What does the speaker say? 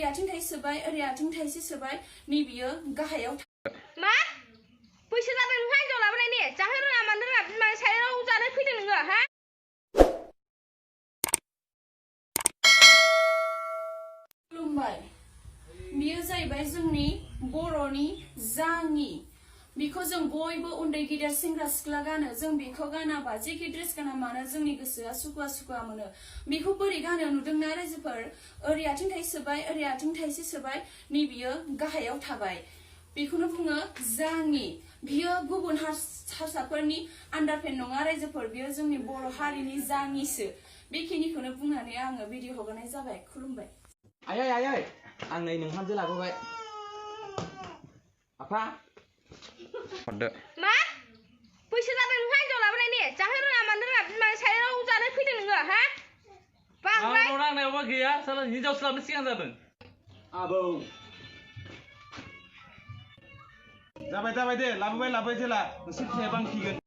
ओरै आथिं थाइसे सोबाय ओरै आथिं थाइसे सोबाय नैबेयो गाहायाव मा बैसो जादों नोंहा हिनजाव लाबोनायनि जाहो रोङा मानो रोङा बिमानि सायाव जानो फैदों नोङो हा खुलुमबाय बियो जाहैबाय जोंनि बर'नि जाङि बेखौ जों बयबो उन्दै गिदिर सेंग्रा सिख्ला गानो जों बेखौ गानाबा जेखि ड्रेस गाना मानो जोंनि गोसोआ सुखुवा सुखुवा मोनो बेखौ बोरै गानो नुदोंना रायजोफोर ओरै आथिं थाइसे सोबाय ओरै आथिं थाइसे सोबाय नैबेयो गाहायाव थाबाय बेखौनो बुङो जाङि बियो गुबुन हारसाफोरनि आन्डारपेन्ट नङा रायजोफोर बियो जोंनि बर' हारिनि जाङिसो बेखिनिखौनो बुंनानै आङो भिडिअ हगारनाय जाबाय खुलुमबाय आयै आयै आं नै नोंहामजो लाबोबाय आफा हरदो मा बैसो जादों नोंहा हिनजाव लाबोनायनि जाहो रोङा मानो रोङा बिमानि सायाव जानो फैदों नोङो हा बांद्राय नांनायावबा गैया साला हिनजावसो लाबोनो सिगां जादों आबौ जाबाय दे लाबोबाय जेला नोंसोर फिसाया बांफिगोन